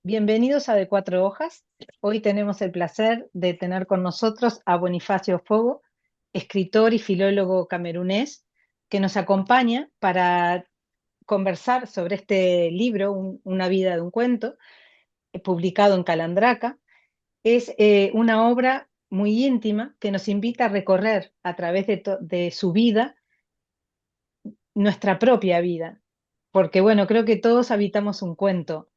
Bienvenidos a De Cuatro Hojas. Hoy tenemos el placer de tener con nosotros a Bonifacio Fogo, escritor y filólogo camerunés, que nos acompaña para conversar sobre este libro, Una vida de un cuento, publicado en Calandraca. Es una obra muy íntima que nos invita a recorrer a través de su vida, nuestra propia vida. Porque bueno, creo que todos habitamos un cuento,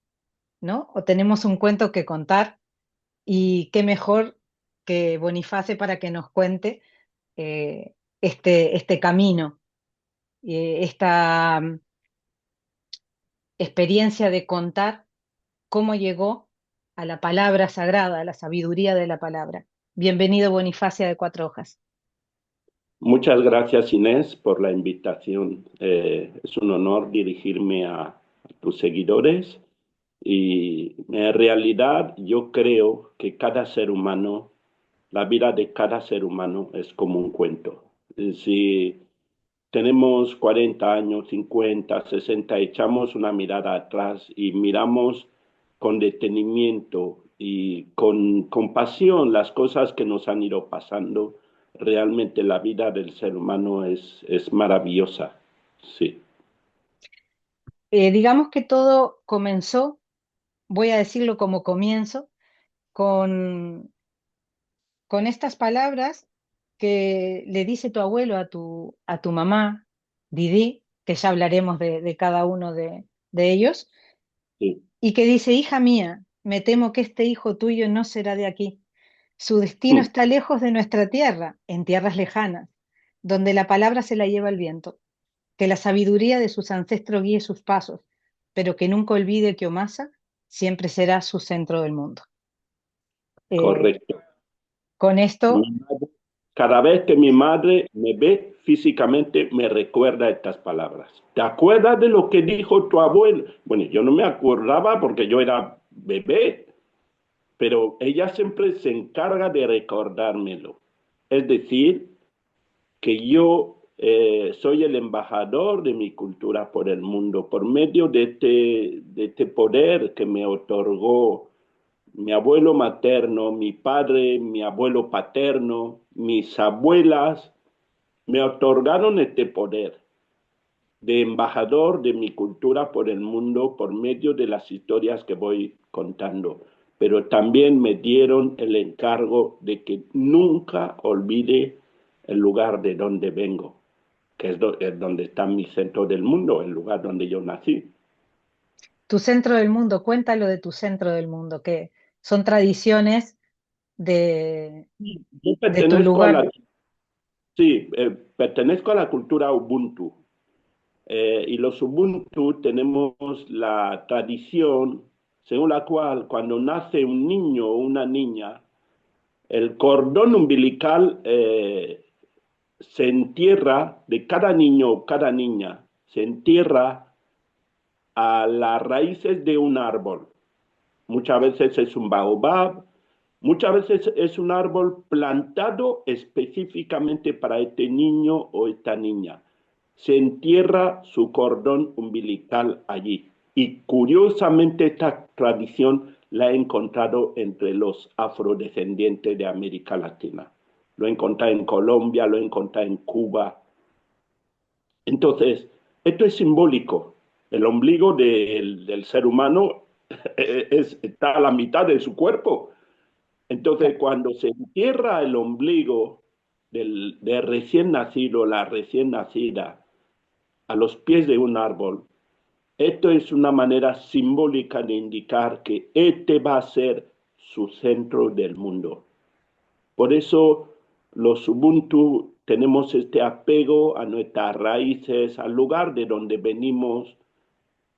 ¿no? O tenemos un cuento que contar. Y qué mejor que Boniface para que nos cuente este camino, esta experiencia de contar cómo llegó a la palabra sagrada, a la sabiduría de la palabra. Bienvenido, Bonifacio de Cuatro Hojas. Muchas gracias, Inés, por la invitación. Es un honor dirigirme a tus seguidores y en realidad yo creo que cada ser humano, la vida de cada ser humano es como un cuento. Si tenemos 40 años, 50, 60, echamos una mirada atrás y miramos con detenimiento y con compasión las cosas que nos han ido pasando. Realmente la vida del ser humano es maravillosa. Sí. Digamos que todo comenzó, voy a decirlo como comienzo, con, con estas palabras que le dice tu abuelo a tu mamá, Didi, que ya hablaremos de cada uno de ellos, Sí. y que dice, hija mía, me temo que este hijo tuyo no será de aquí. Su destino está lejos de nuestra tierra, en tierras lejanas, donde la palabra se la lleva el viento. Que la sabiduría de sus ancestros guíe sus pasos, pero que nunca olvide que Omasa siempre será su centro del mundo. Eh, Correcto. con Mi esto, madre- Cada vez que mi madre me ve físicamente, me recuerda estas palabras. ¿Te acuerdas de lo que dijo tu abuelo? Bueno, yo no me acordaba porque yo era bebé, pero ella siempre se encarga de recordármelo. Es decir, que yo soy el embajador de mi cultura por el mundo, por medio de este poder que me otorgó mi abuelo materno, mi padre, mi abuelo paterno, mis abuelas, me otorgaron este poder de embajador de mi cultura por el mundo por medio de las historias que voy contando. Pero también me dieron el encargo de que nunca olvide el lugar de donde vengo, que es donde está mi centro del mundo, el lugar donde yo nací. tu centro del mundo, cuéntalo de tu centro del mundo, que son tradiciones de, Yo de tu pertenezco a lugar. la, sí, pertenezco a la cultura Ubuntu. Y los Ubuntu tenemos la tradición según la cual cuando nace un niño o una niña, el cordón umbilical se entierra de cada niño o cada niña, se entierra a las raíces de un árbol. Muchas veces es un baobab, muchas veces es un árbol plantado específicamente para este niño o esta niña. Se entierra su cordón umbilical allí. Y curiosamente esta tradición la he encontrado entre los afrodescendientes de América Latina. Lo he encontrado en Colombia, lo he encontrado en Cuba. Entonces, esto es simbólico. El ombligo del ser humano está a la mitad de su cuerpo. Entonces, cuando se entierra el ombligo del recién nacido, la recién nacida, a los pies de un árbol, esto es una manera simbólica de indicar que este va a ser su centro del mundo. Por eso los Ubuntu tenemos este apego a nuestras raíces, al lugar de donde venimos,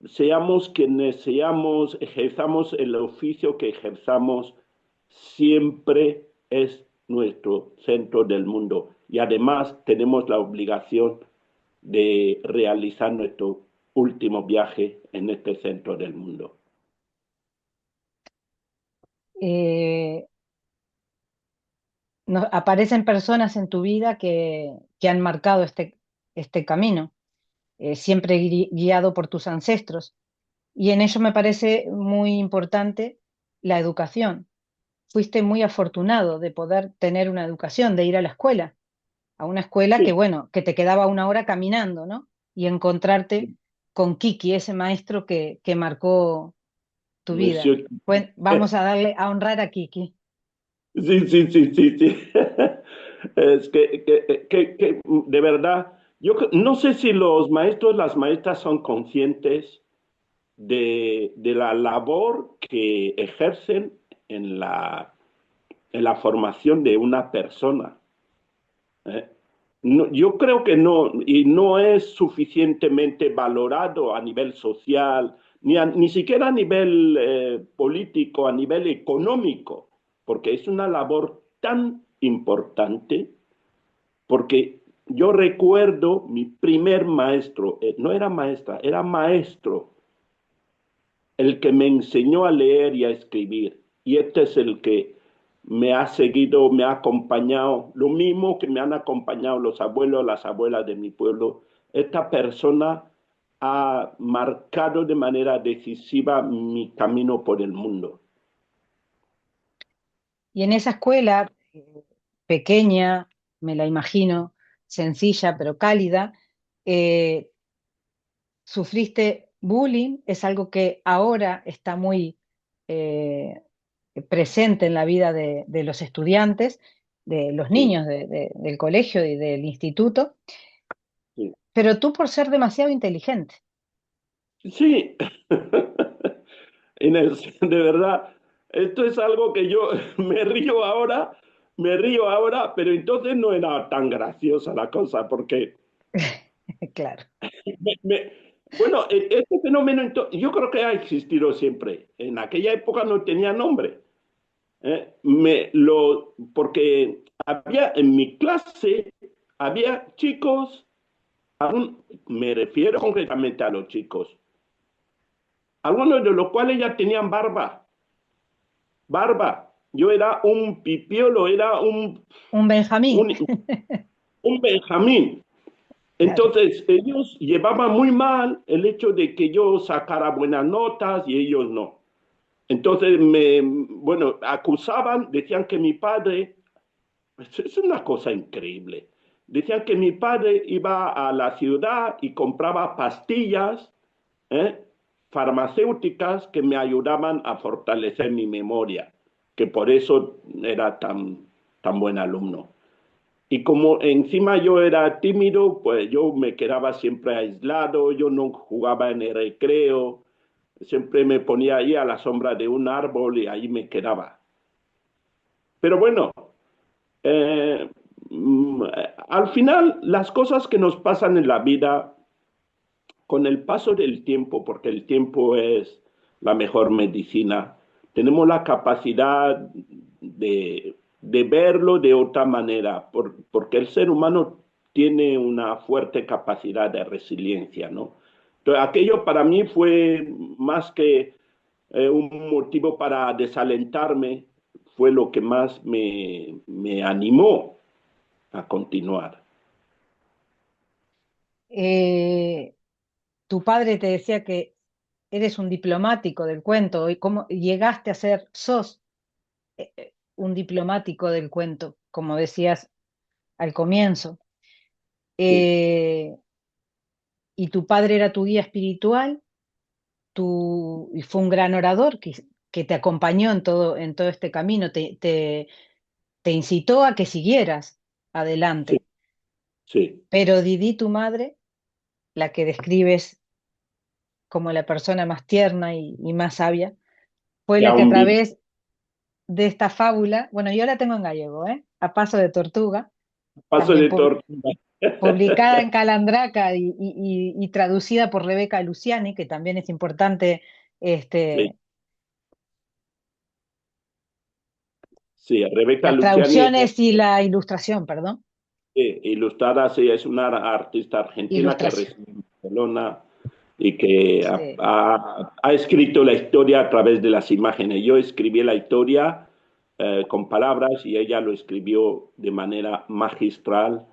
seamos quienes seamos, ejerzamos el oficio que ejerzamos, siempre es nuestro centro del mundo. Y además tenemos la obligación de realizar nuestro último viaje en este centro del mundo. eh, Aparecen personas en tu vida que han marcado este camino, siempre guiado por tus ancestros. Y en ello me parece muy importante la educación. Fuiste muy afortunado de poder tener una educación, de ir a una escuela que, Sí, bueno, que te quedaba una hora caminando, ¿no? Y encontrarte con Kiki, ese maestro que marcó tu vida. Monsieur. Pues vamos a darle a honrar a Kiki. Sí, sí, sí, sí, sí. Es que, de verdad, no sé si los maestros, las maestras son conscientes de la labor que ejercen en en la formación de una persona. ¿Eh? Yo creo que no, y no es suficientemente valorado a nivel social, ni siquiera a nivel político, a nivel económico, porque es una labor tan importante, porque yo recuerdo mi primer maestro, no era maestra, era maestro, el que me enseñó a leer y a escribir. Y este es el que me ha seguido, me ha acompañado, lo mismo que me han acompañado los abuelos, las abuelas de mi pueblo. Esta persona ha marcado de manera decisiva mi camino por el mundo. Y en esa escuela pequeña, me la imagino, sencilla pero cálida, eh, sufriste bullying, es algo que ahora está muy eh, presente en la vida de los estudiantes, de los Sí, niños del colegio y del instituto, sí. pero tú por ser demasiado inteligente. Sí. Inés, de verdad, esto es algo que yo me río ahora, pero entonces no era tan graciosa la cosa, porque Claro. me- bueno, este fenómeno yo creo que ha existido siempre. En aquella época no tenía nombre. Porque había en mi clase, había chicos, me refiero concretamente a los chicos, algunos de los cuales ya tenían barba. Yo era un pipiolo, era Un Benjamín. un, un Benjamín. Claro. Entonces, ellos llevaban muy mal el hecho de que yo sacara buenas notas y ellos no. Entonces, bueno, acusaban, decían que mi padre, es una cosa increíble, decían que mi padre iba a la ciudad y compraba pastillas, ¿eh? farmacéuticas que me ayudaban a fortalecer mi memoria, que por eso era tan buen alumno. Y como encima yo era tímido, pues yo me quedaba siempre aislado, yo no jugaba en el recreo, siempre me ponía ahí a la sombra de un árbol y ahí me quedaba. Pero bueno, eh, al final las cosas que nos pasan en la vida, con el paso del tiempo, porque el tiempo es la mejor medicina, tenemos la capacidad de verlo de otra manera, porque el ser humano tiene una fuerte capacidad de resiliencia, ¿no? Entonces, aquello para mí fue más que un motivo para desalentarme, fue lo que más me animó a continuar. Eh, Tu padre te decía que eres un diplomático del cuento y cómo llegaste a ser, sos un diplomático del cuento, como decías al comienzo. Sí, Eh, y tu padre era tu guía espiritual, y fue un gran orador que te acompañó en todo este camino, te incitó a que siguieras sí, adelante. sí. Pero Didi, tu madre, la que describes como la persona más tierna y más sabia, fue Y la que a aún vivo. través de esta fábula, bueno, yo la tengo en gallego, ¿eh? A paso de tortuga, Paso también de tortuga. publicada en Calandraca y traducida por Rebeca Luciani, que también es importante, Sí, este, sí, Rebeca las Luciani es traducciones y la ilustración, perdón, ilustrada, sí, es una artista argentina que ilustración. reside en Barcelona y que Sí, ha escrito la historia a través de las imágenes. Yo escribí la historia con palabras y ella lo escribió de manera magistral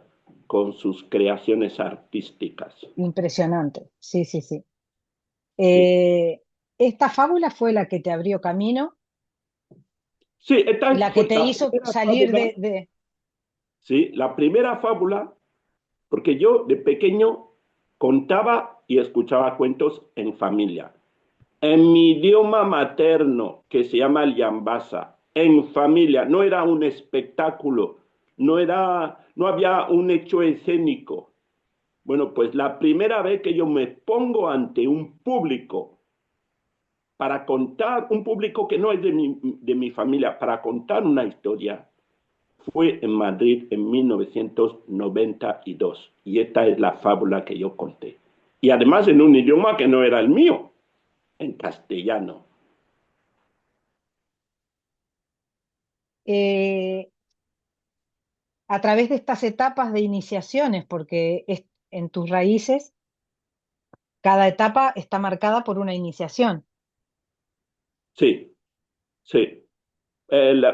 con sus creaciones artísticas. impresionante, sí, sí, sí. Sí, esta fábula fue la que te abrió camino, Sí, esta la que fue te la hizo primera salir fábula, de... sí, la primera fábula, porque yo de pequeño contaba y escuchaba cuentos en familia. En mi idioma materno, que se llama el Yambasa, en familia, no era un espectáculo, no había un hecho escénico. Bueno, pues la primera vez que yo me pongo ante un público para contar, un público que no es de mi familia, para contar una historia, fue en Madrid en 1992. Y esta es la fábula que yo conté. Y además en un idioma que no era el mío, en castellano. eh, a través de estas etapas de iniciaciones, porque en tus raíces cada etapa está marcada por una iniciación. Sí, sí.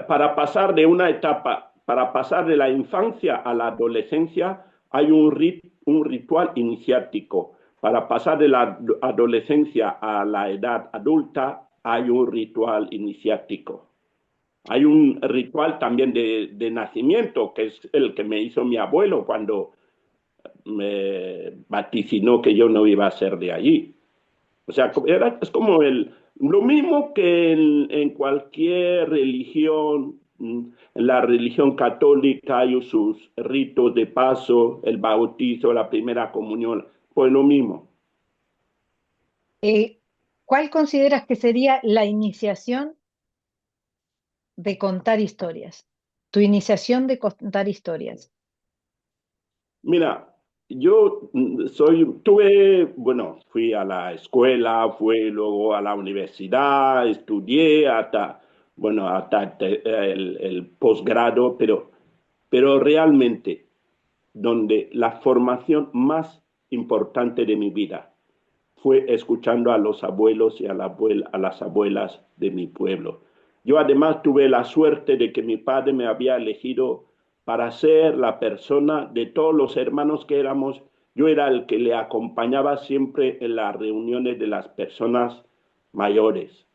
Para pasar de una etapa, para pasar de la infancia a la adolescencia, hay un ritual iniciático. Para pasar de la adolescencia a la edad adulta, hay un ritual iniciático. Hay un ritual también de nacimiento, que es el que me hizo mi abuelo cuando me vaticinó que yo no iba a ser de allí. O sea, es como lo mismo que en cualquier religión, en la religión católica hay sus ritos de paso, el bautizo, la primera comunión, pues lo mismo. Eh, ¿Cuál consideras que sería la iniciación de contar historias? Tu iniciación de contar historias. Mira, bueno, fui a la escuela, fui luego a la universidad, estudié hasta el posgrado, pero realmente donde la formación más importante de mi vida fue escuchando a los abuelos y a las abuelas de mi pueblo. Yo además tuve la suerte de que mi padre me había elegido para ser la persona de todos los hermanos que éramos. Yo era el que le acompañaba siempre en las reuniones de las personas mayores.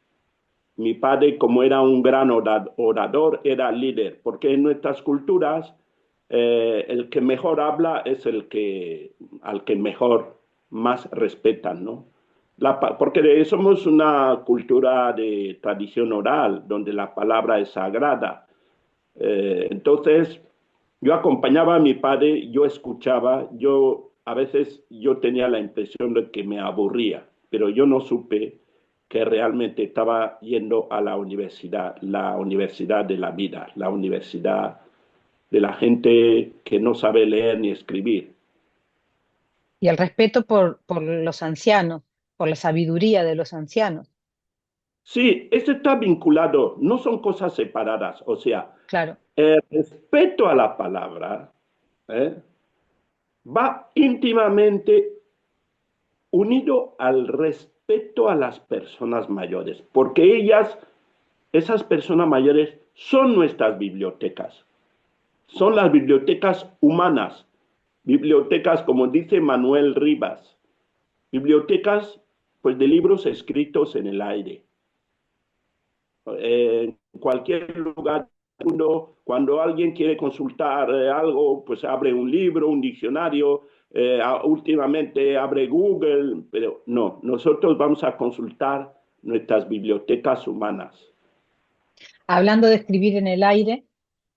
Mi padre, como era un gran orador, era líder, porque en nuestras culturas el que mejor habla es al que mejor más respetan, ¿no? Porque somos una cultura de tradición oral, donde la palabra es sagrada. Entonces, yo acompañaba a mi padre, yo escuchaba, a veces yo tenía la impresión de que me aburría, pero yo no supe que realmente estaba yendo a la universidad de la vida, la universidad de la gente que no sabe leer ni escribir. Y el respeto por los ancianos, por la sabiduría de los ancianos. Sí, eso está vinculado, no son cosas separadas, o sea, Claro. el respeto a la palabra ¿eh? va íntimamente unido al respeto a las personas mayores, porque esas personas mayores, son nuestras bibliotecas, son las bibliotecas humanas, bibliotecas, como dice Manuel Rivas, bibliotecas pues de libros escritos en el aire. En cualquier lugar del mundo, cuando alguien quiere consultar algo, pues abre un libro, un diccionario, últimamente abre Google, pero no, nosotros vamos a consultar nuestras bibliotecas humanas. Hablando de escribir en el aire,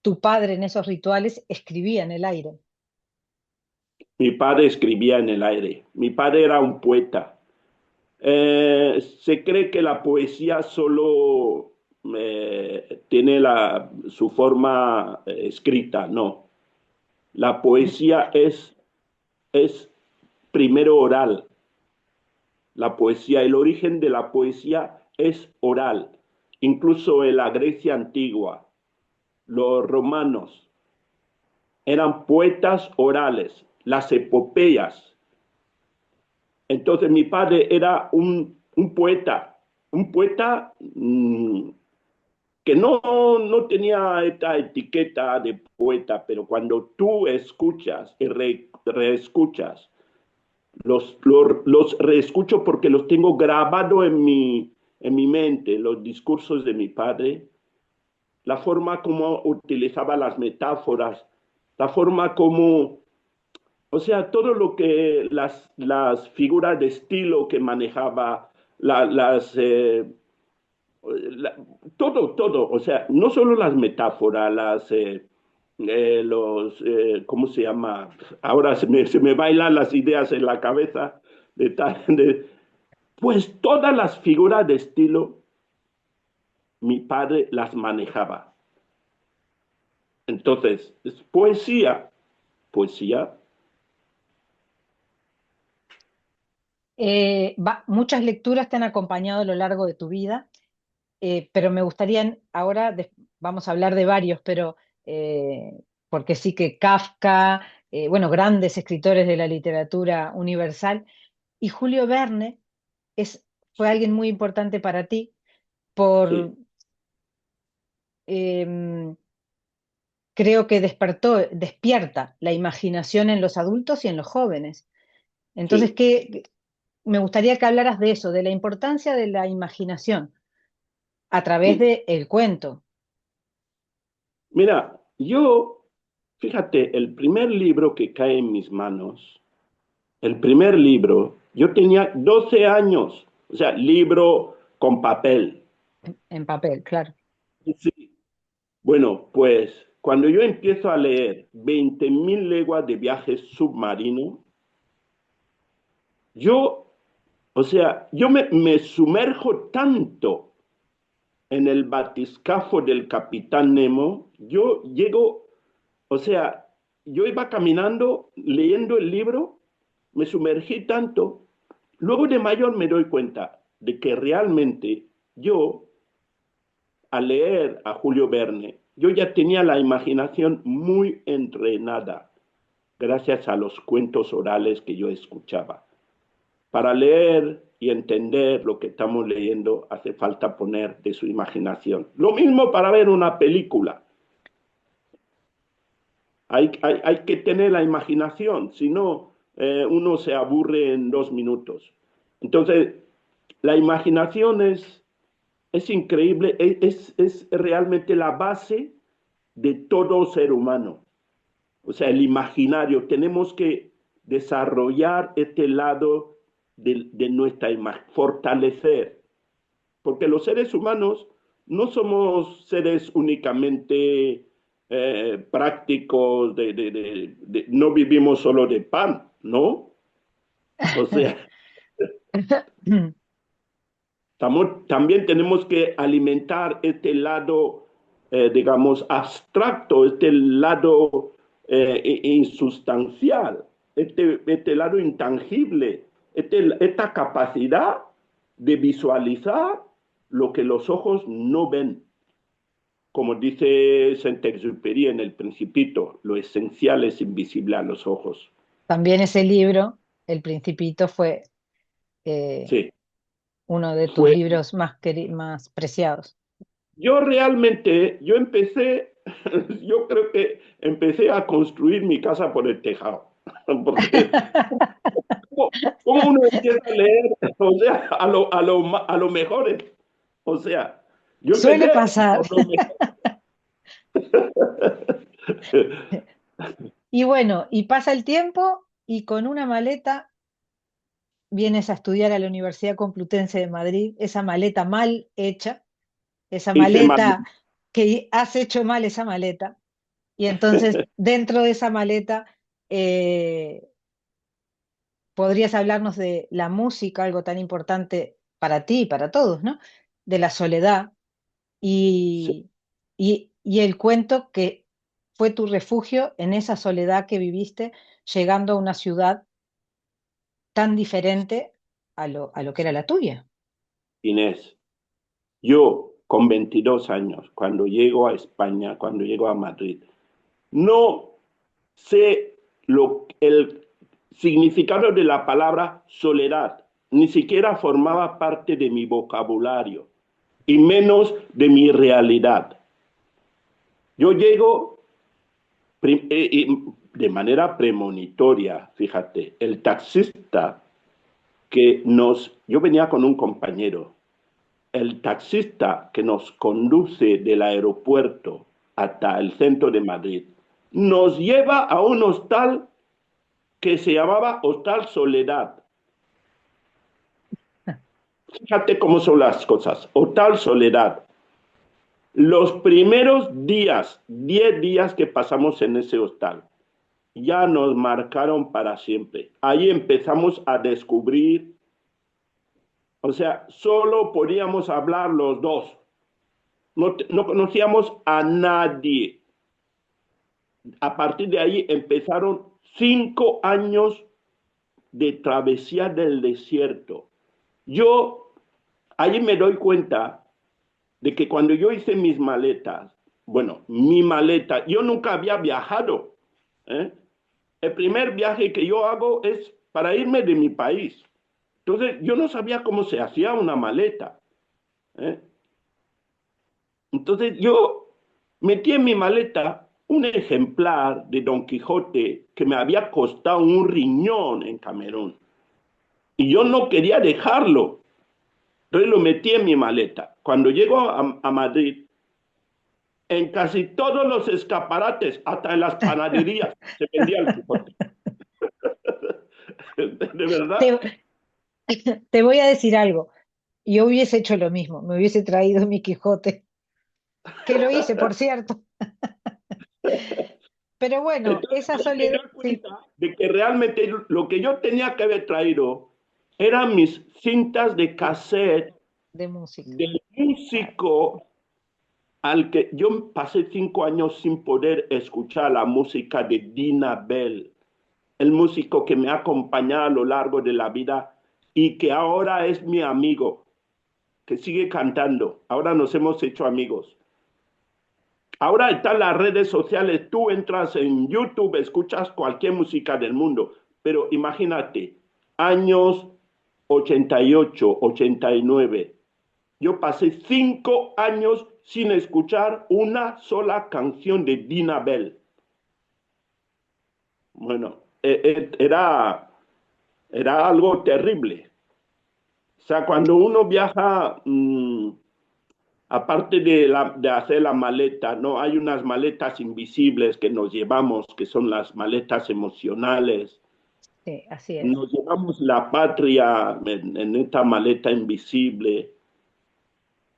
tu padre en esos rituales escribía en el aire. Mi padre escribía en el aire, mi padre era un poeta. Se cree que la poesía solo tiene su forma escrita, no. La poesía es primero oral. La poesía, el origen de la poesía es oral. Incluso en la Grecia antigua, los romanos eran poetas orales, las epopeyas. Entonces mi padre era un poeta que no tenía esta etiqueta de poeta, pero cuando tú escuchas y reescuchas, los reescucho porque los tengo grabado en en mi mente los discursos de mi padre, la forma como utilizaba las metáforas, la forma como, o sea, todo lo que las figuras de estilo que manejaba, las, la, todo, o sea, no solo las metáforas, ¿cómo se llama? Ahora se me bailan las ideas en la cabeza, pues todas las figuras de estilo, mi padre las manejaba. Entonces, es poesía, poesía, Muchas lecturas te han acompañado a lo largo de tu vida, pero me gustaría ahora, vamos a hablar de varios, pero porque sí que Kafka, bueno, grandes escritores de la literatura universal, y Julio Verne fue alguien muy importante para ti por, sí, em, creo que despierta la imaginación en los adultos y en los jóvenes. Entonces, sí. me gustaría que hablaras de eso, de la importancia de la imaginación a través Mm. del cuento. Mira, yo, fíjate, el primer libro que cae en mis manos, el primer libro, yo tenía 12 años, o sea, libro con papel. En papel, claro. Sí. Bueno, pues cuando yo empiezo a leer 20.000 leguas de viaje submarino, yo, o sea, me sumerjo tanto en el batiscafo del Capitán Nemo, yo llego, o sea, yo iba caminando, leyendo el libro, me sumergí tanto, luego de mayor me doy cuenta de que realmente yo, al leer a Julio Verne, yo ya tenía la imaginación muy entrenada gracias a los cuentos orales que yo escuchaba. Para leer y entender lo que estamos leyendo hace falta poner de su imaginación. Lo mismo para ver una película. Hay que tener la imaginación, si no, uno se aburre en 2 minutos. Entonces, la imaginación es increíble, es realmente la base de todo ser humano. O sea, el imaginario, tenemos que desarrollar este lado de nuestra imagen, fortalecer, porque los seres humanos no somos seres únicamente prácticos, no vivimos solo de pan, ¿no? O sea, también tenemos que alimentar este lado, digamos, abstracto, este lado insustancial, este lado intangible, esta capacidad de visualizar lo que los ojos no ven. Como dice Saint-Exupéry en El Principito, lo esencial es invisible a los ojos. También ese libro, El Principito, fue eh, Sí, uno de tus fue, libros más preciados. yo realmente, yo empecé, yo creo que empecé a construir mi casa por el tejado, porque ¿cómo, cómo uno empieza a leer? O sea, a lo mejor, o sea, yo Suele empecé pasar. por lo mejor. Y bueno, y pasa el tiempo y con una maleta vienes a estudiar a la Universidad Complutense de Madrid, esa maleta mal hecha, esa Hice mal. maleta que has hecho mal esa maleta. Y entonces, dentro de esa maleta, eh, podrías hablarnos de la música, algo tan importante para ti y para todos, ¿no? De la soledad Sí. y, y el cuento que fue tu refugio en esa soledad que viviste llegando a una ciudad tan diferente a lo que era la tuya. Inés, yo con 22 años, cuando llego a España, cuando llego a Madrid, no sé el significado de la palabra soledad, ni siquiera formaba parte de mi vocabulario, y menos de mi realidad. Yo llego de manera premonitoria, fíjate, el taxista yo venía con un compañero, el taxista que nos conduce del aeropuerto hasta el centro de Madrid nos lleva a un hostal que se llamaba Hostal Soledad. Fíjate cómo son las cosas. Hostal Soledad. Los primeros días, 10 días que pasamos en ese hostal, ya nos marcaron para siempre. Ahí empezamos a descubrir, o sea, solo podíamos hablar los dos. No conocíamos a nadie. A partir de ahí empezaron 5 años de travesía del desierto. Yo ahí me doy cuenta de que cuando yo hice mis maletas, bueno, mi maleta, yo nunca había viajado. ¿eh? El primer viaje que yo hago es para irme de mi país. Entonces, yo no sabía cómo se hacía una maleta. ¿eh? Entonces, yo metí en mi maleta un ejemplar de Don Quijote que me había costado un riñón en Camerún. Y yo no quería dejarlo. Entonces lo metí en mi maleta. Cuando llego a Madrid, en casi todos los escaparates, hasta en las panaderías, se vendía el Quijote. De verdad. Te, te voy a decir algo. Yo hubiese hecho lo mismo, me hubiese traído mi Quijote, que lo hice, por cierto. Pero bueno, Entonces esa ahí me soledad, doy sí, cuenta de que realmente lo que yo tenía que haber traído eran mis cintas de cassette de música. del Claro. músico al que yo pasé 5 años sin poder escuchar la música de Dina Bell, el músico que me ha acompañado a lo largo de la vida y que ahora es mi amigo, que sigue cantando. Ahora nos hemos hecho amigos. Ahora están las redes sociales, tú entras en YouTube, escuchas cualquier música del mundo, pero imagínate, años 88, 89, yo pasé 5 años sin escuchar una sola canción de Dina Bell. Bueno, era algo terrible. O sea, cuando uno viaja, aparte de hacer la maleta, ¿no? Hay unas maletas invisibles que nos llevamos, que son las maletas emocionales. Sí, así es. Nos llevamos la patria en esta maleta invisible.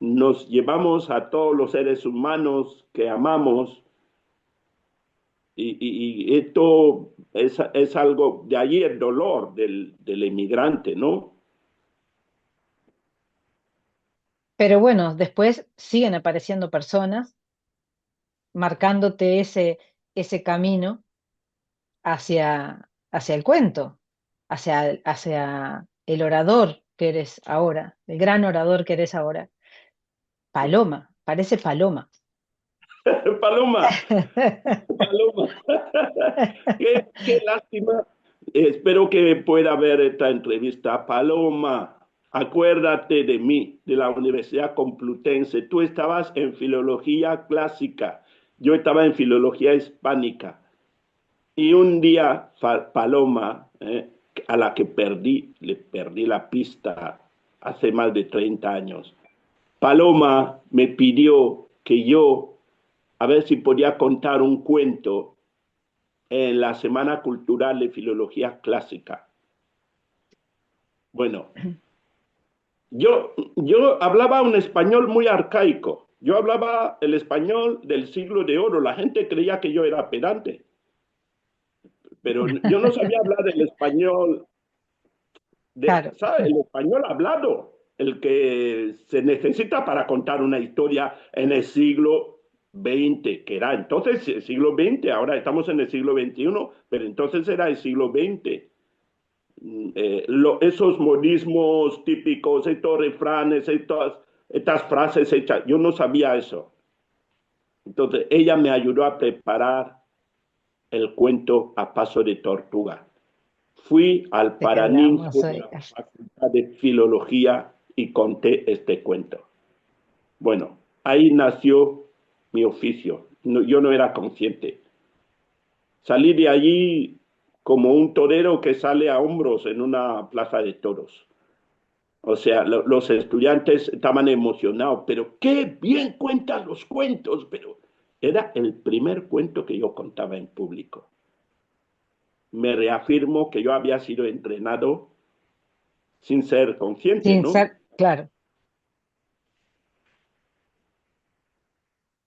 Nos llevamos a todos los seres humanos que amamos. Y esto es algo, de allí el dolor del emigrante, ¿no? Pero bueno, después siguen apareciendo personas marcándote ese camino hacia el cuento, hacia el orador que eres ahora, el gran orador que eres ahora. Paloma, parece Paloma. Paloma, Paloma. Qué lástima. Espero que pueda ver esta entrevista. Paloma, acuérdate de mí, de la Universidad Complutense. Tú estabas en filología clásica, yo estaba en filología hispánica. Y un día, Paloma, a la que le perdí la pista hace más de 30 años, Paloma me pidió que yo, a ver si podía contar un cuento en la Semana Cultural de Filología Clásica. Bueno, yo hablaba un español muy arcaico. Yo hablaba el español del siglo de oro. La gente creía que yo era pedante, pero yo no sabía hablar el español, Claro, ¿sabes? El español hablado, el que se necesita para contar una historia en el siglo XX, que era entonces el siglo XX, ahora estamos en el siglo XXI, pero entonces era el siglo XX. Esos modismos típicos, estos refranes, estas frases hechas, yo no sabía eso. Entonces ella me ayudó a preparar el cuento a paso de tortuga. Fui al te hablamos Paraninfo de hoy. la Facultad de Filología y conté este cuento. Bueno, ahí nació mi oficio. No, yo no era consciente. Salí de allí como un torero que sale a hombros en una plaza de toros. O sea, los estudiantes estaban emocionados, pero qué bien cuentan los cuentos, pero era el primer cuento que yo contaba en público. Me reafirmo que yo había sido entrenado sin ser consciente, Sin ¿no? ser, claro.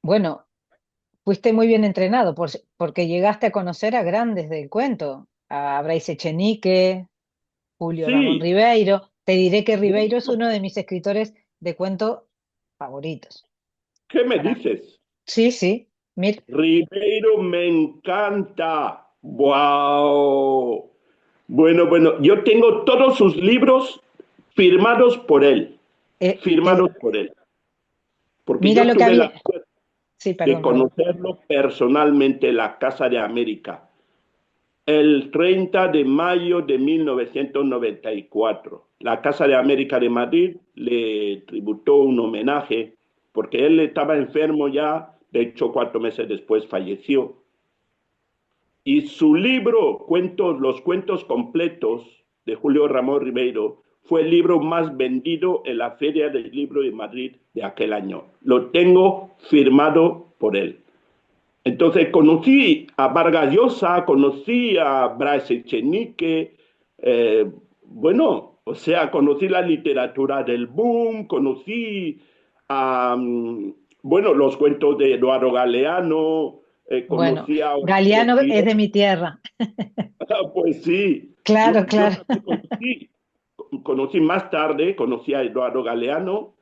Bueno, fuiste muy bien entrenado porque llegaste a conocer a grandes del cuento, a Bryce Echenique, Julio Ramón Sí, Ribeiro. Te diré que Ribeiro es bueno, uno de mis escritores de cuento favoritos. ¿qué me Para... dices? Sí, sí, mira, Ribeiro me encanta. ¡Wow! Bueno, bueno, yo tengo todos sus libros firmados por él, firmados por él, porque mira yo lo que tuve la había. suerte Sí, de perdón, perdón. conocerlo personalmente en la Casa de América el 30 de mayo de 1994. La Casa de América de Madrid le tributó un homenaje porque él estaba enfermo ya, de hecho 4 meses después falleció. Y su libro, cuentos, Los cuentos completos de Julio Ramón Ribeiro, fue el libro más vendido en la Feria del Libro de Madrid de aquel año. Lo tengo firmado por él. Entonces conocí a Vargas Llosa, conocí a Bryce Echenique, bueno, o sea, conocí la literatura del boom, conocí a, bueno, los cuentos de Eduardo Galeano, Bueno, conocí a Horacio Galeano es de Quiroga, mi tierra. pues sí, Claro, yo claro. también conocí más tarde, conocí a Eduardo Galeano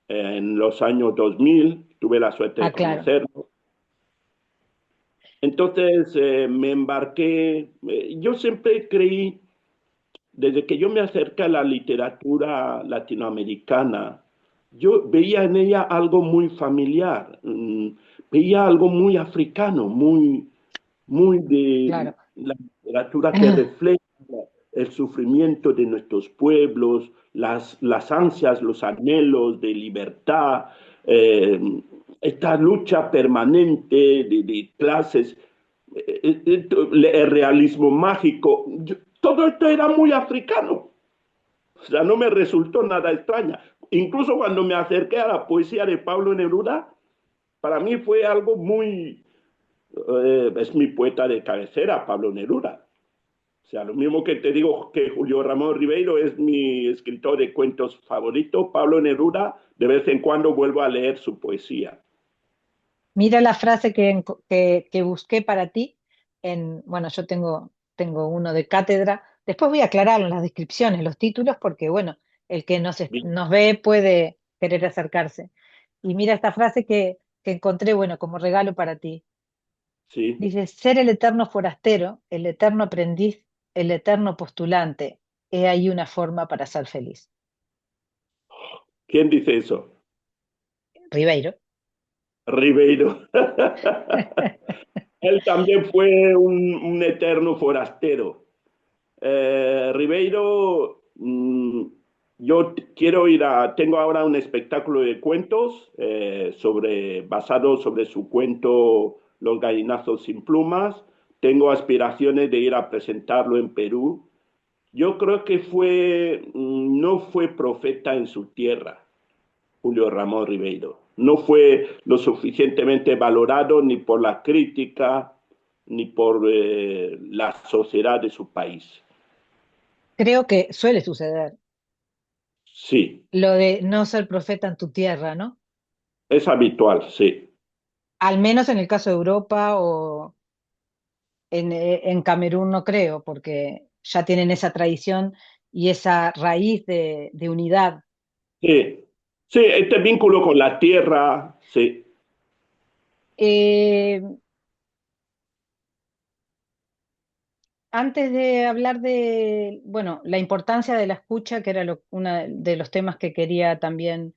en los años 2000, tuve la suerte Ah, de claro. conocerlo. Entonces me embarqué, yo siempre creí, desde que yo me acerqué a la literatura latinoamericana, yo veía en ella algo muy familiar, veía algo muy africano, muy de Claro. la literatura que refleja el sufrimiento de nuestros pueblos, las ansias, los anhelos de libertad, eh, esta lucha permanente de clases, el realismo mágico, todo esto era muy africano. O sea, no me resultó nada extraña. Incluso cuando me acerqué a la poesía de Pablo Neruda, para mí fue algo muy, es mi poeta de cabecera, Pablo Neruda. O sea, lo mismo que te digo que Julio Ramón Ribeiro es mi escritor de cuentos favorito, Pablo Neruda, de vez en cuando vuelvo a leer su poesía. Mira la frase que busqué para ti. Bueno, yo tengo uno de cátedra. Después voy a aclararlo en las descripciones, los títulos, porque bueno, el que nos ve puede querer acercarse. Y mira esta frase que encontré, bueno, como regalo para ti. Sí. Dice, ser el eterno forastero, el eterno aprendiz, el eterno postulante. He ahí una forma para ser feliz. ¿Quién dice eso? Ribeiro. Ribeiro. Él también fue un eterno forastero. Ribeiro, yo quiero tengo ahora un espectáculo de cuentos basado sobre su cuento Los gallinazos sin plumas. Tengo aspiraciones de ir a presentarlo en Perú. Yo creo que no fue profeta en su tierra, Julio Ramón Ribeiro. No fue lo suficientemente valorado ni por la crítica ni por la sociedad de su país. Creo que suele suceder Sí, lo de no ser profeta en tu tierra, ¿no? es habitual, sí. Al menos en el caso de Europa o en Camerún no creo, porque ya tienen esa tradición y esa raíz de unidad. Sí, sí, este vínculo con la tierra, sí. Eh, Antes de hablar de, bueno, la importancia de la escucha, que era uno de los temas que quería también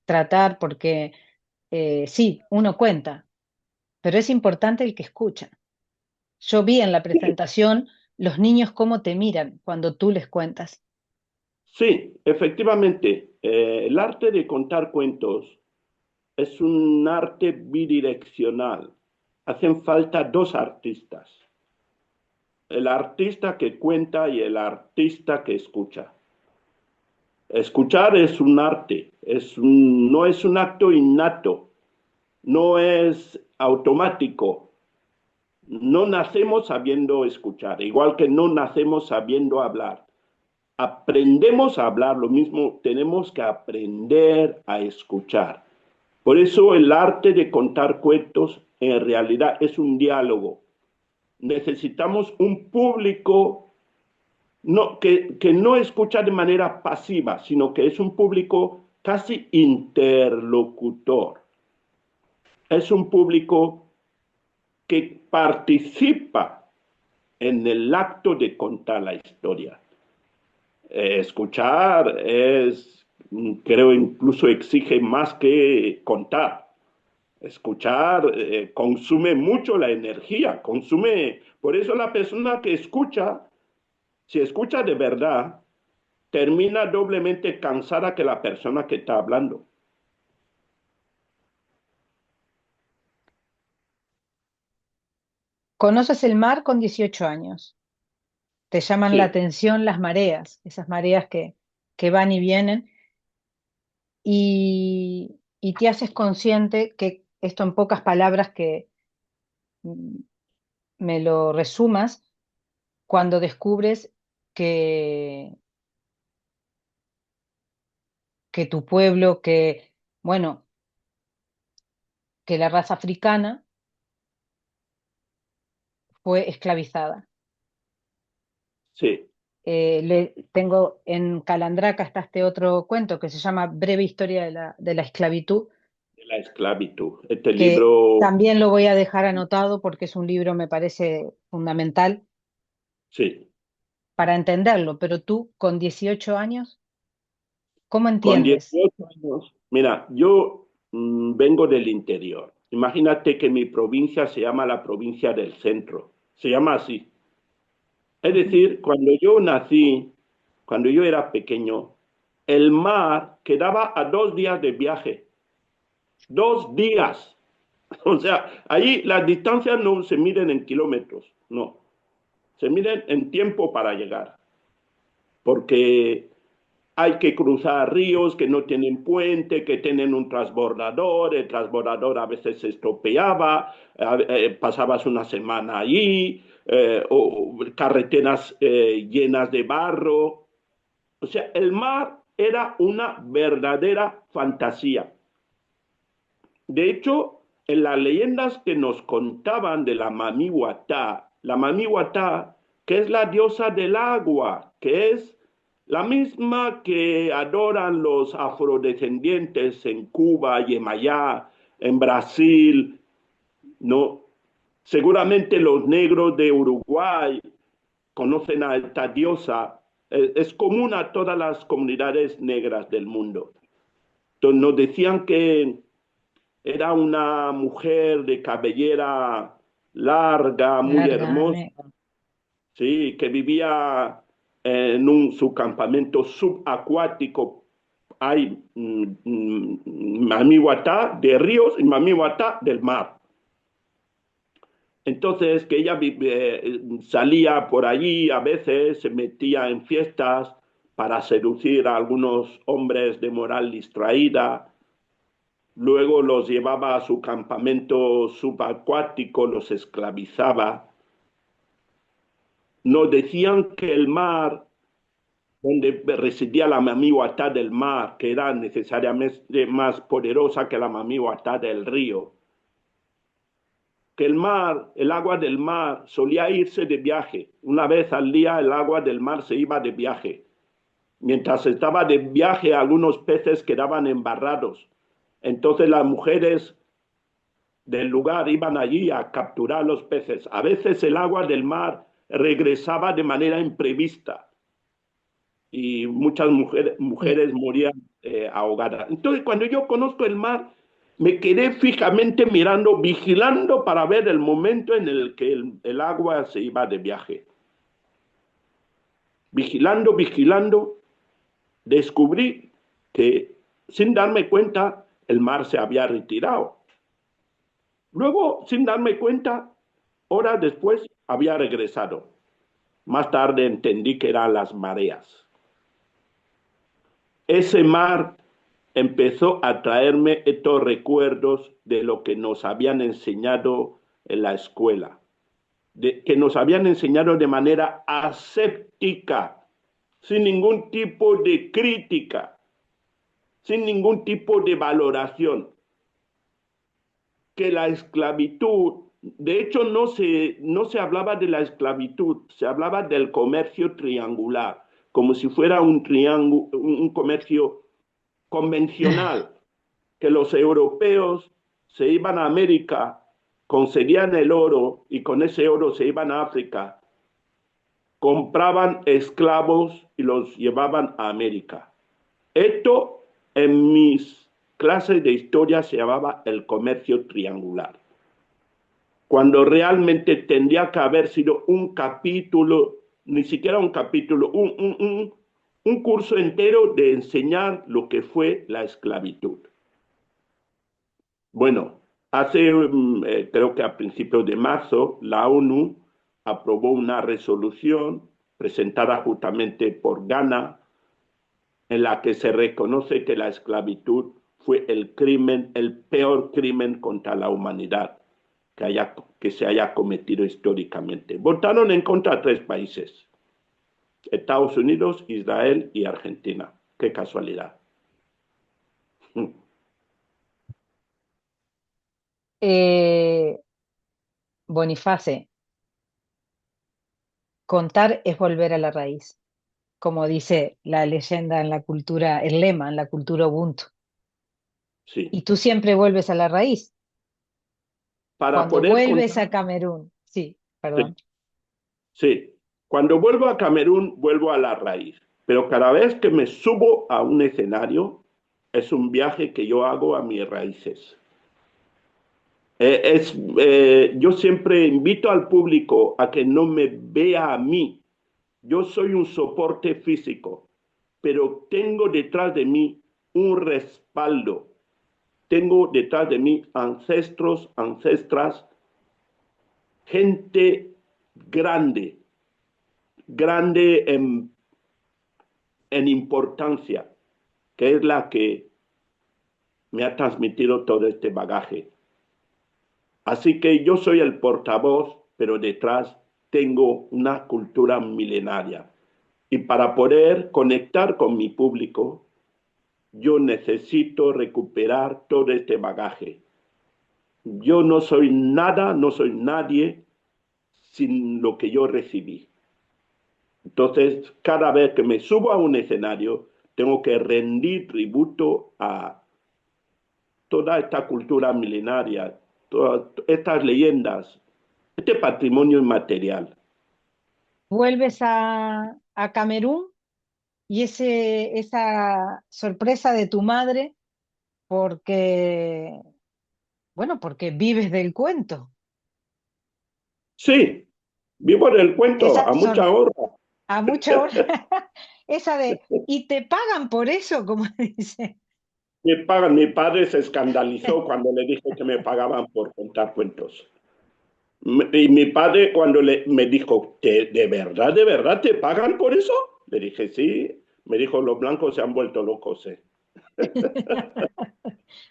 tratar, porque sí, uno cuenta, pero es importante el que escucha. Yo vi en la Sí, presentación los niños cómo te miran cuando tú les cuentas. sí, efectivamente, el arte de contar cuentos es un arte bidireccional. Hacen falta dos artistas, el artista que cuenta y el artista que escucha. Escuchar es un arte, no es un acto innato, no es automático. No nacemos sabiendo escuchar, igual que no nacemos sabiendo hablar. Aprendemos a hablar, lo mismo tenemos que aprender a escuchar. Por eso el arte de contar cuentos en realidad es un diálogo. Necesitamos un público que no escucha de manera pasiva, sino que es un público casi interlocutor. Es un público que participa en el acto de contar la historia. Escuchar es, creo, incluso exige más que contar. Escuchar consume mucho la energía, consume, por eso la persona que escucha, si escucha de verdad, termina doblemente cansada que la persona que está hablando. Conoces el mar con 18 años. Te llaman la Sí, atención las mareas, esas mareas que van y vienen, y te haces consciente que esto en pocas palabras que mm, me lo resumas cuando descubres que, que tu pueblo, bueno, que la raza africana fue esclavizada. sí, Tengo en Calandraca está este otro cuento que se llama Breve Historia de la Esclavitud, de la esclavitud. Este que libro, también lo voy a dejar anotado porque es un libro, me parece fundamental sí, para entenderlo, pero tú con 18 años, ¿cómo con entiendes? 18 años, mira, yo vengo del interior. Imagínate que mi provincia se llama la provincia del centro, se llama así. Es Ujú. decir, cuando yo nací, cuando yo era pequeño, el mar quedaba a 2 días de viaje. 2 días. O sea, ahí las distancias no se miden en kilómetros, no, se miden en tiempo para llegar, porque hay que cruzar ríos que no tienen puente, que tienen un transbordador, el transbordador a veces se estropeaba, pasabas una semana allí, o carreteras llenas de barro. O sea, el mar era una verdadera fantasía. De hecho, en las leyendas que nos contaban de la Mami Wata, que es la diosa del agua, que es la misma que adoran los afrodescendientes en Cuba, Yemayá, en Brasil, ¿no? Seguramente los negros de Uruguay conocen a esta diosa. Es común a todas las comunidades negras del mundo. Entonces nos decían que era una mujer de cabellera larga, muy Larga, hermosa, sí, que vivía en su campamento subacuático. Hay Mamiwatá de ríos y Mamiwatá del mar. Entonces, que ella salía por allí, a veces se metía en fiestas para seducir a algunos hombres de moral distraída. Luego los llevaba a su campamento subacuático, los esclavizaba. Nos decían que el mar, donde residía la mamiwatá del mar, que era necesariamente más poderosa que la mamiwatá del río, que el mar, el agua del mar, solía irse de viaje. Una vez al día el agua del mar se iba de viaje. Mientras estaba de viaje, algunos peces quedaban embarrados. Entonces las mujeres del lugar iban allí a capturar los peces. A veces el agua del mar regresaba de manera imprevista y muchas sí. mujeres morían ahogadas. Entonces, cuando yo conozco el mar, me quedé fijamente mirando, vigilando para ver el momento en el que el agua se iba de viaje. Vigilando, vigilando, descubrí que sin darme cuenta, el mar se había retirado. Luego, sin darme cuenta, horas después había regresado. Más tarde entendí que eran las mareas. ese mar empezó a traerme estos recuerdos de lo que nos habían enseñado en la escuela, que nos habían enseñado de manera aséptica, sin ningún tipo de crítica, sin ningún tipo de valoración, que la esclavitud, de hecho no se hablaba de la esclavitud, se hablaba del comercio triangular, como si fuera un triángulo, un comercio convencional, que los europeos se iban a América, conseguían el oro y con ese oro se iban a África, compraban esclavos y los llevaban a América. Esto en mis clases de historia se llamaba el comercio triangular, cuando realmente tendría que haber sido un capítulo, ni siquiera un capítulo, un curso entero de enseñar lo que fue la esclavitud. Bueno, creo que a principios de marzo, la ONU aprobó una resolución presentada justamente por Ghana, en la que se reconoce que la esclavitud fue el crimen, el peor crimen contra la humanidad que se haya cometido históricamente. Votaron en contra 3 países: Estados Unidos, Israel y Argentina. Qué casualidad. Eh, Boniface, contar es volver a la raíz, como dice la leyenda en la cultura, el lema en la cultura Ubuntu. Sí. Y tú siempre vuelves a la raíz. Para Cuando poder vuelves contar, a Camerún, sí, sí, perdón. sí. Cuando vuelvo a Camerún, vuelvo a la raíz. Pero cada vez que me subo a un escenario, es un viaje que yo hago a mis raíces. Yo siempre invito al público a que no me vea a mí. Yo soy un soporte físico, pero tengo detrás de mí un respaldo. Tengo detrás de mí ancestros, ancestras, gente grande, grande en importancia, que es la que me ha transmitido todo este bagaje. Así que yo soy el portavoz, pero detrás tengo una cultura milenaria. Y para poder conectar con mi público, yo necesito recuperar todo este bagaje. Yo no soy nada, no soy nadie sin lo que yo recibí. Entonces, cada vez que me subo a un escenario, tengo que rendir tributo a toda esta cultura milenaria, todas estas leyendas, este patrimonio inmaterial. Vuelves a Camerún y esa sorpresa de tu madre porque, bueno, porque vives del cuento. Sí, vivo en el cuento Esa a mucha honra. a mucha hora, esa de, y te pagan por eso, como dice. Mi padre se escandalizó cuando le dije que me pagaban por contar cuentos. Y mi padre cuando me dijo, de verdad te pagan por eso? Le dije, sí. Me dijo, los blancos se han vuelto locos.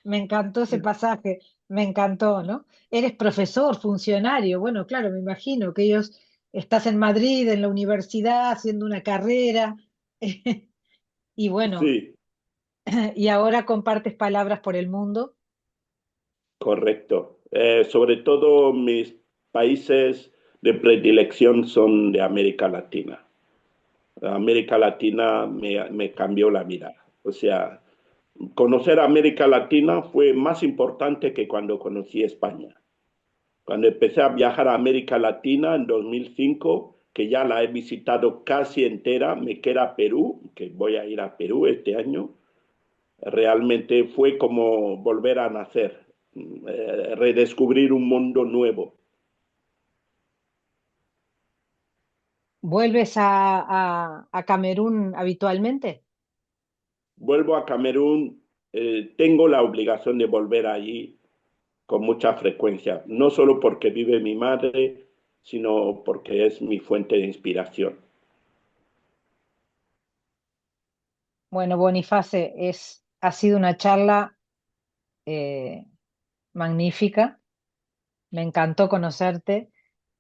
Me encantó ese pasaje, me encantó, ¿no? Eres profesor, funcionario, bueno, claro, me imagino que ellos estás en Madrid, en la universidad, haciendo una carrera, y bueno, Sí, y ahora compartes palabras por el mundo. correcto. Sobre todo mis países de predilección son de América Latina. América Latina me cambió la vida. O sea, conocer América Latina fue más importante que cuando conocí España. Cuando empecé a viajar a América Latina en 2005, que ya la he visitado casi entera, me queda Perú, que voy a ir a Perú este año, realmente fue como volver a nacer, redescubrir un mundo nuevo. ¿Vuelves a Camerún habitualmente? Vuelvo a Camerún, tengo la obligación de volver allí con mucha frecuencia, no solo porque vive mi madre, sino porque es mi fuente de inspiración. Bueno, Boniface, ha sido una charla eh, magnífica. Me encantó conocerte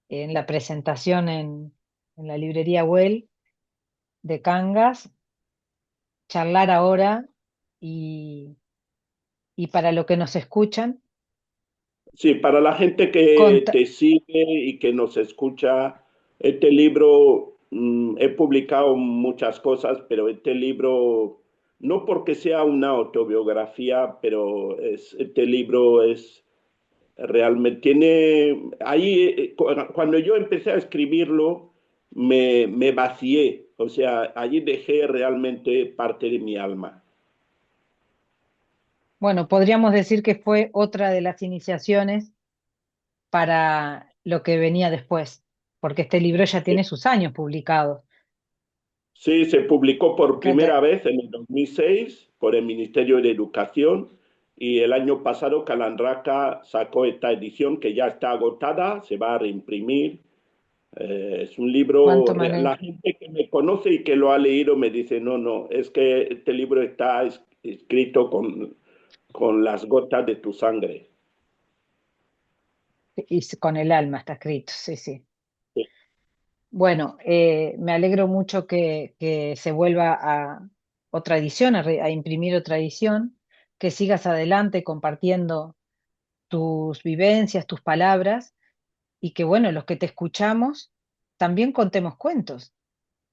en la presentación en la librería Well de Cangas, charlar ahora y, y para lo que nos escuchan, Sí, para la gente que cont- te sigue y que nos escucha, este libro, he publicado muchas cosas, pero este libro, no porque sea una autobiografía, pero este libro es realmente, tiene, ahí, cuando yo empecé a escribirlo, me vacié, o sea, allí dejé realmente parte de mi alma. bueno, podríamos decir que fue otra de las iniciaciones para lo que venía después, porque este libro ya tiene sus años publicados. Sí, se publicó por Que te- primera vez en el 2006 por el Ministerio de Educación y el año pasado Calandraca sacó esta edición que ya está agotada, se va a reimprimir. Es un ¿Cuánto libro, me la alegro? gente que me conoce y que lo ha leído me dice, no, no, es que este libro está escrito con las gotas de tu sangre. Con el alma está escrito, sí, sí. Sí, Bueno, me alegro mucho que se vuelva a otra edición, a imprimir otra edición, que sigas adelante compartiendo tus vivencias, tus palabras, y que bueno, los que te escuchamos también contemos cuentos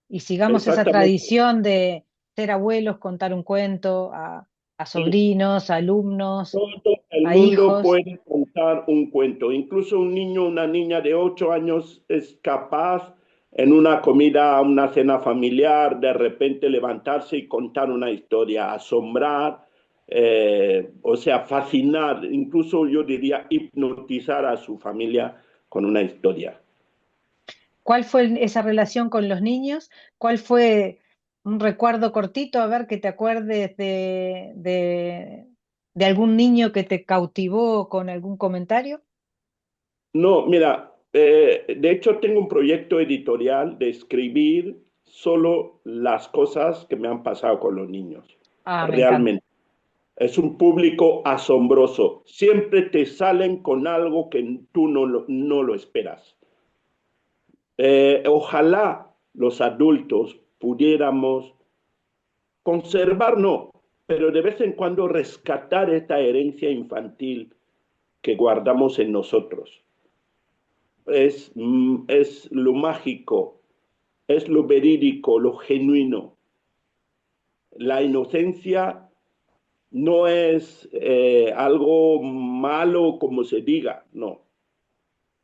y sigamos esa exactamente. tradición de ser abuelos, contar un cuento a Sí. sobrinos, a alumnos, Todo el a mundo hijos. puede contar un cuento. Incluso un niño, una niña de 8 años es capaz en una comida, una cena familiar, de repente levantarse y contar una historia, asombrar, o sea, fascinar, incluso yo diría hipnotizar a su familia con una historia. ¿Cuál fue esa relación con los niños? ¿Cuál fue un recuerdo cortito? A ver, que te acuerdes de algún niño que te cautivó con algún comentario. No, mira, de hecho tengo un proyecto editorial de escribir solo las cosas que me han pasado con los niños. Ah, me encanta. Realmente. Es un público asombroso. Siempre te salen con algo que tú no lo esperas. Ojalá los adultos pudiéramos conservar, no, pero de vez en cuando rescatar esta herencia infantil que guardamos en nosotros. Es lo mágico, es lo verídico, lo genuino. La inocencia no es algo malo como se diga, no.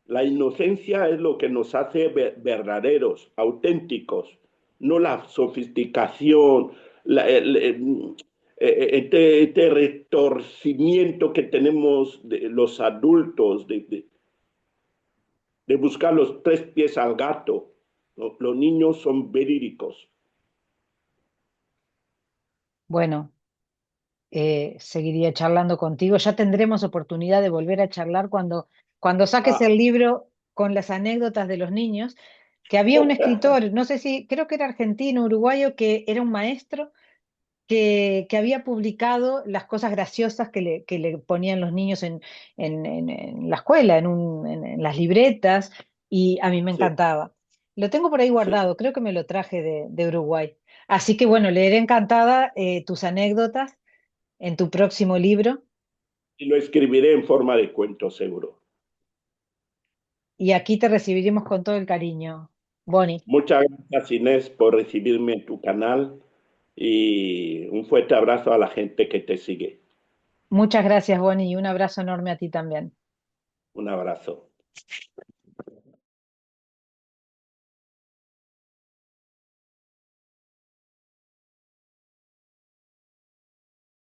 La inocencia es lo que nos hace verdaderos, auténticos, no la sofisticación, este retorcimiento que tenemos de los adultos de buscar los tres pies al gato. ¿No? Los niños son verídicos. Bueno, seguiría charlando contigo. Ya tendremos oportunidad de volver a charlar cuando saques Ah, el libro con las anécdotas de los niños, que había un escritor, no sé si, creo que era argentino, uruguayo, que era un maestro que había publicado las cosas graciosas que le ponían los niños en la escuela, en las libretas, y a mí me sí, encantaba. Lo tengo por ahí sí. guardado, creo que me lo traje de Uruguay. Así que bueno, leeré encantada tus anécdotas en tu próximo libro, Y lo escribiré en forma de cuento, seguro. y aquí te recibiremos con todo el cariño, Bonnie. Muchas gracias, Inés, por recibirme en tu canal y un fuerte abrazo a la gente que te sigue. Muchas gracias, Bonnie, y un abrazo enorme a ti también. Un abrazo.